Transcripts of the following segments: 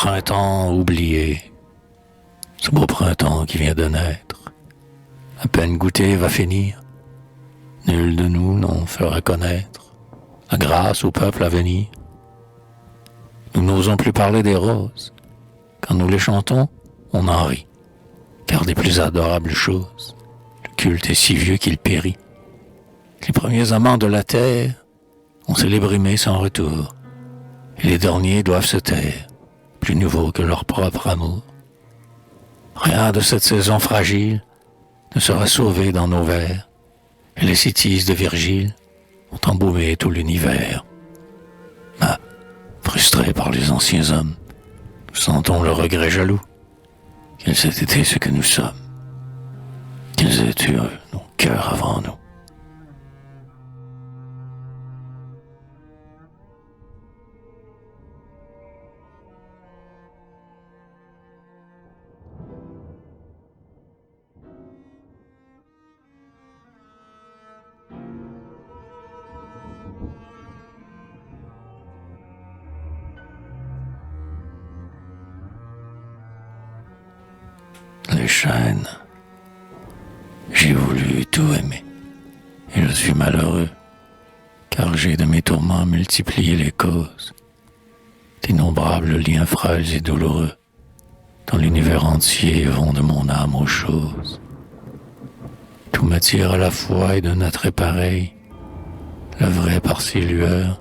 printemps oublié, ce beau printemps qui vient de naître, à peine goûté va finir. Nul de nous n'en fera connaître la grâce au peuple à venir. Nous n'osons plus parler des roses. Quand nous les chantons, on en rit. Car des plus adorables choses, le culte est si vieux qu'il périt. Les premiers amants de la terre ont célébré sans retour. Et les derniers doivent se taire, plus nouveaux que leur propre amour. Rien de cette saison fragile ne sera sauvé dans nos vers. Et les citises de Virgile ont embaumé tout l'univers. Mais, frustrés par les anciens hommes, nous sentons le regret jaloux qu'ils aient été ce que nous sommes, qu'ils aient eu nos cœurs avant nous. Les chaînes, j'ai voulu tout aimer, et je suis malheureux, car j'ai de mes tourments multiplié les causes, d'innombrables liens frêles et douloureux, dans l'univers entier vont de mon âme aux choses. Tout m'attire à la fois et d'un attrait pareil, le vrai par ses lueurs,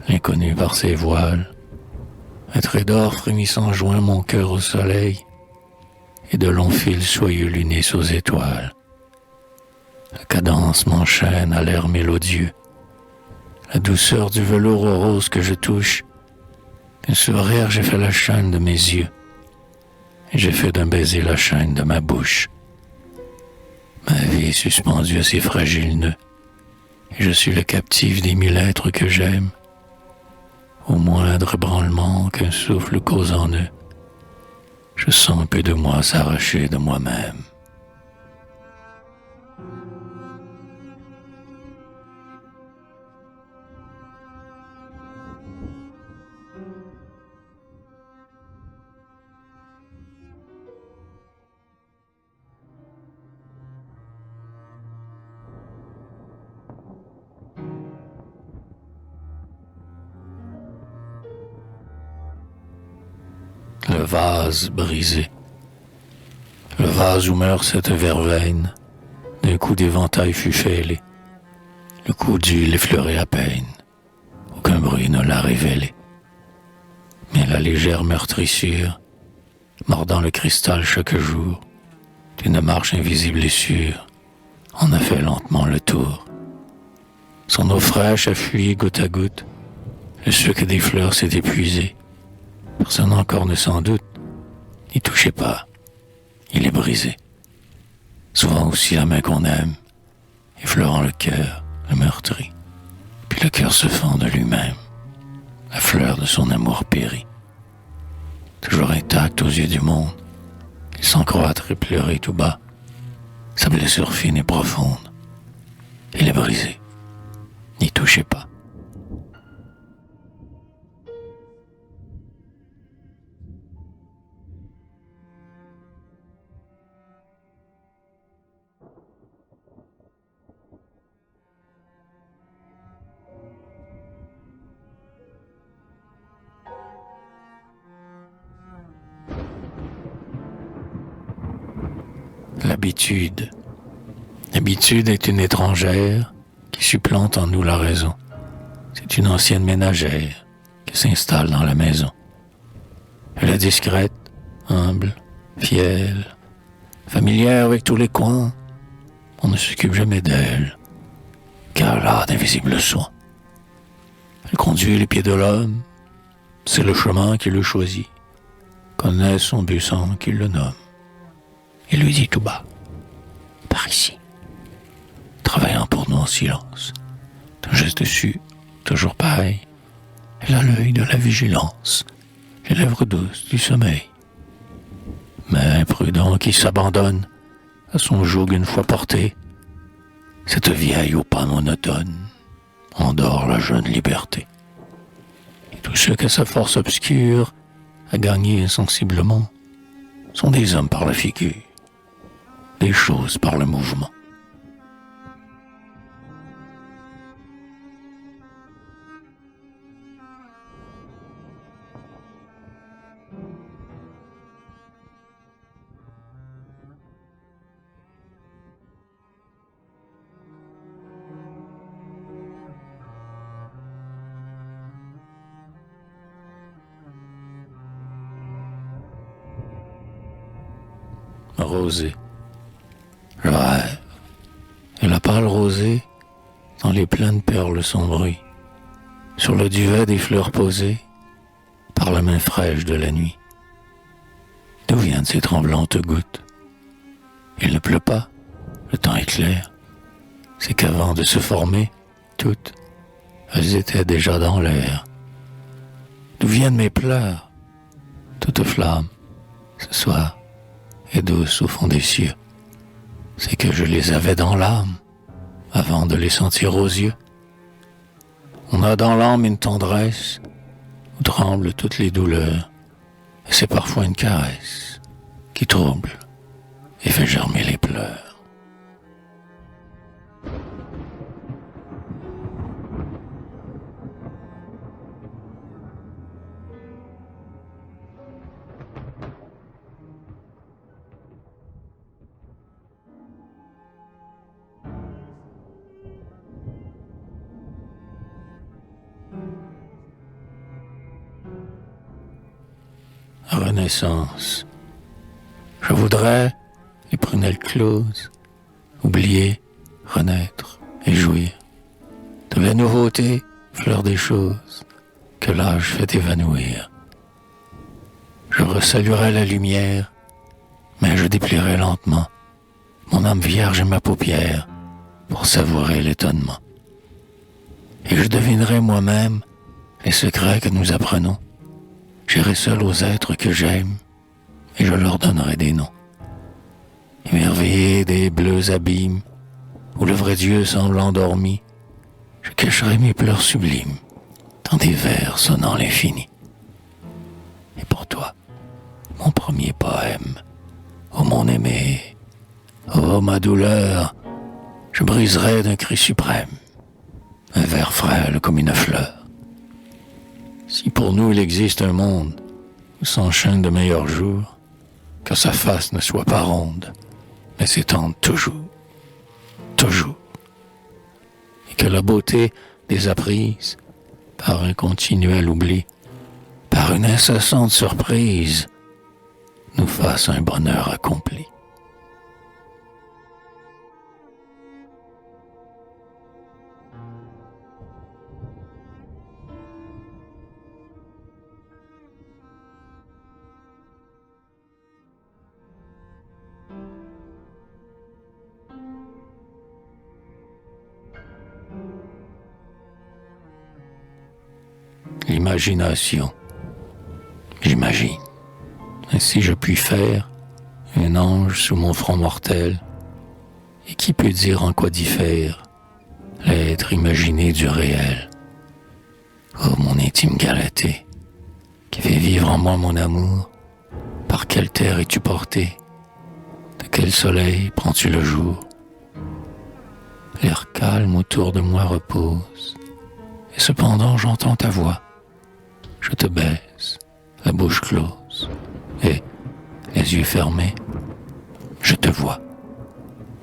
l'inconnu par ses voiles. Un trait d'or frémissant joint mon cœur au soleil, et de longs fils soyeux l'unissent aux étoiles. La cadence m'enchaîne à l'air mélodieux, la douceur du velours aux roses que je touche. D'un sourire j'ai fait la chaîne de mes yeux, et j'ai fait d'un baiser la chaîne de ma bouche. Ma vie est suspendue à ces fragiles nœuds, et je suis le captif des 1000 êtres que j'aime. Au moindre ébranlement qu'un souffle cause en eux, je sens un peu de moi s'arracher de moi-même. Le vase brisé, le vase où meurt cette verveine, d'un coup d'éventail fut fêlé, le coup d'huile effleurait à peine, aucun bruit ne l'a révélé. Mais la légère meurtrissure, mordant le cristal chaque jour, d'une marche invisible et sûre, en a fait lentement le tour. Son eau fraîche a fui goutte à goutte, le sucre des fleurs s'est épuisé. Personne encore ne s'en doute. N'y touchez pas, il est brisé. Souvent aussi la main qu'on aime, effleurant le cœur, le meurtri. Puis le cœur se fend de lui-même, la fleur de son amour périt. Toujours intact aux yeux du monde, il sent croître et pleurer tout bas. Sa blessure fine et profonde, il est brisé. N'y touchez pas. L'habitude. L'habitude est une étrangère qui supplante en nous la raison. C'est une ancienne ménagère qui s'installe dans la maison. Elle est discrète, humble, fière, familière avec tous les coins. On ne s'occupe jamais d'elle, car elle a d'invisibles soins. Elle conduit les pieds de l'homme, c'est le chemin qui le choisit, connaît son but sans qu'il le nomme. Il lui dit tout bas, par ici, travaillant pour nous en silence, d'un geste sûr, toujours pareil. Elle a l'œil de la vigilance, les lèvres douces du sommeil. Mais imprudent qui s'abandonne à son joug une fois porté, cette vieille au pas monotone endort la jeune liberté. Et tous ceux que sa force obscure à gagner insensiblement sont des hommes par la figure, des choses par le mouvement. Rosée. Je rêve. Et la pâle rosée, dans les pleines perles sans bruit, sur le duvet des fleurs posées, par la main fraîche de la nuit. D'où viennent ces tremblantes gouttes? Il ne pleut pas, le temps est clair. C'est qu'avant de se former, toutes, elles étaient déjà dans l'air. D'où viennent mes pleurs? Toute flamme, ce soir, et douce au fond des cieux. C'est que je les avais dans l'âme, avant de les sentir aux yeux. On a dans l'âme une tendresse, où tremblent toutes les douleurs, et c'est parfois une caresse, qui trouble, et fait germer les pleurs. Renaissance. Je voudrais, les prunelles closes, oublier, renaître et jouir de la nouveauté, fleur des choses, que l'âge fait évanouir. Je resaluerai la lumière, mais je déplierai lentement mon âme vierge et ma paupière pour savourer l'étonnement. Et je devinerai moi-même les secrets que nous apprenons. J'irai seul aux êtres que j'aime, et je leur donnerai des noms. Émerveillé des bleus abîmes, où le vrai Dieu semble endormi, je cacherai mes pleurs sublimes, dans des vers sonnant l'infini. Et pour toi, mon premier poème, ô mon aimé, ô ma douleur, je briserai d'un cri suprême, un vers frêle comme une fleur. Si pour nous il existe un monde où s'enchaînent de meilleurs jours, que sa face ne soit pas ronde, mais s'étende toujours, toujours, et que la beauté des apprises, par un continuel oubli, par une incessante surprise, nous fasse un bonheur accompli. L'imagination. J'imagine. Ainsi je puis faire un ange sous mon front mortel. Et qui peut dire en quoi diffère l'être imaginé du réel? Oh mon intime Galatée, qui fait vivre en moi mon amour, par quelle terre es-tu porté? De quel soleil prends-tu le jour? L'air calme autour de moi repose, et cependant j'entends ta voix. Je te baise, la bouche close, et, les yeux fermés, je te vois.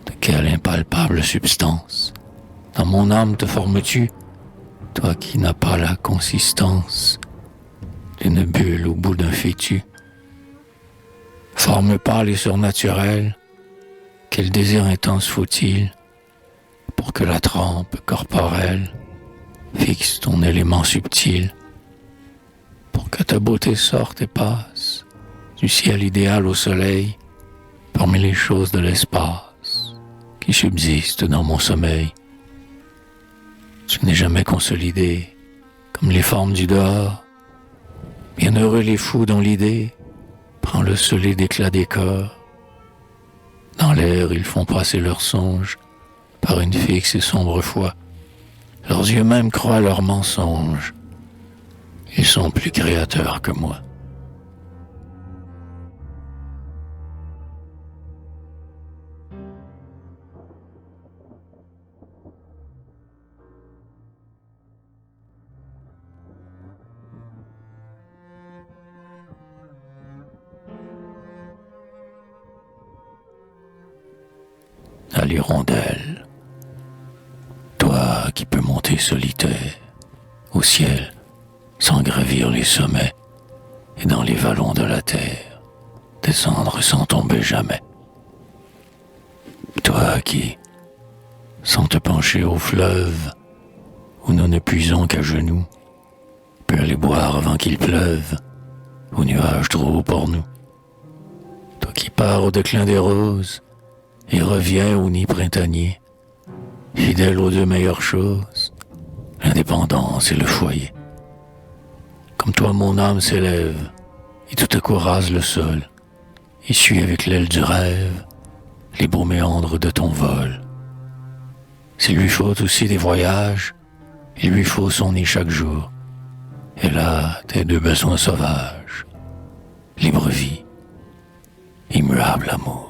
De quelle impalpable substance dans mon âme te formes-tu, toi qui n'as pas la consistance d'une bulle au bout d'un fétu? Forme pâle et surnaturelle, quel désir intense faut-il pour que la trempe corporelle fixe ton élément subtil, pour que ta beauté sorte et passe du ciel idéal au soleil, parmi les choses de l'espace qui subsistent dans mon sommeil. Tu n'es jamais consolidé comme les formes du dehors. Bienheureux les fous dont l'idée prend le solide éclat des corps. Dans l'air ils font passer leurs songes par une fixe et sombre foi. Leurs yeux même croient leurs mensonges. Ils sont plus créateurs que moi. à l'hirondelle. Toi qui peux monter solitaire au ciel sans gravir les sommets et dans les vallons de la terre, descendre sans tomber jamais. Toi qui, sans te pencher au fleuve, où nous ne puisons qu'à genoux, peux aller boire avant qu'il pleuve, aux nuages trop hauts pour nous. Toi qui pars au déclin des roses, et reviens au nid printanier, fidèle aux deux meilleures choses, l'indépendance et le foyer. Comme toi mon âme s'élève, et tout à coup rase le sol, et suit avec l'aile du rêve les beaux méandres de ton vol. S'il lui faut aussi des voyages, il lui faut son nid chaque jour. Et là, tes deux besoins sauvages, libre vie, immuable amour.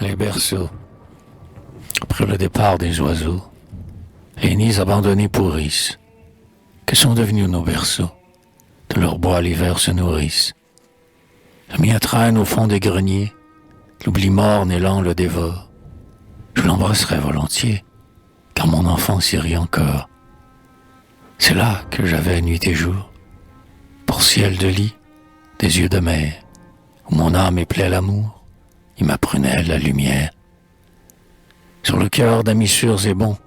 Les berceaux, après le départ des oiseaux, les nids abandonnés pourrissent. Que sont devenus nos berceaux? De leur bois l'hiver se nourrissent. Le mien traîne au fond des greniers, l'oubli morne et lent le dévore. Je l'embrasserais volontiers, car mon enfant s'y rit encore. C'est là que j'avais nuit et jour, pour ciel de lit, des yeux de mer, où mon âme éplait l'amour. Il m'apprenait la lumière. Sur le cœur d'amis sûrs et bons,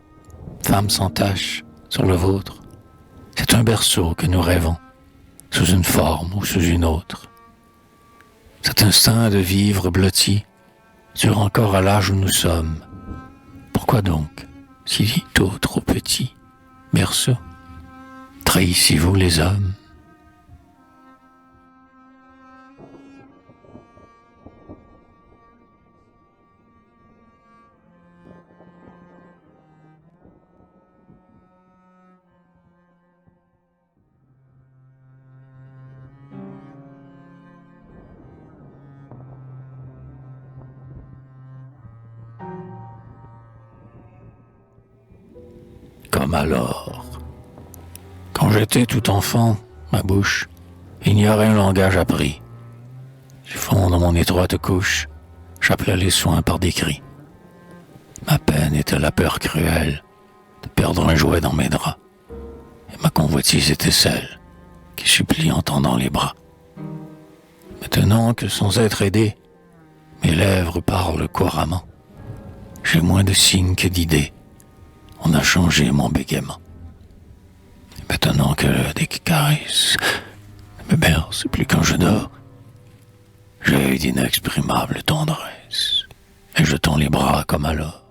femme sans tache, sur le vôtre, c'est un berceau que nous rêvons, sous une forme ou sous une autre. Cet instinct de vivre blotti dure encore à l'âge où nous sommes. Pourquoi donc, si tôt trop petit, berceau, trahissez-vous les hommes? Comme alors, quand j'étais tout enfant, ma bouche ignorait un langage appris. Du fond de mon étroite couche, j'appelais les soins par des cris. Ma peine était la peur cruelle de perdre un jouet dans mes draps, et ma convoitise était celle qui supplie en tendant les bras. Maintenant que sans être aidé, mes lèvres parlent couramment, j'ai moins de signes que d'idées. On a changé mon bégaiement. Maintenant que des caresses ne me bercent plus quand je dors, j'ai d'inexprimables tendresses, et je tends les bras comme alors.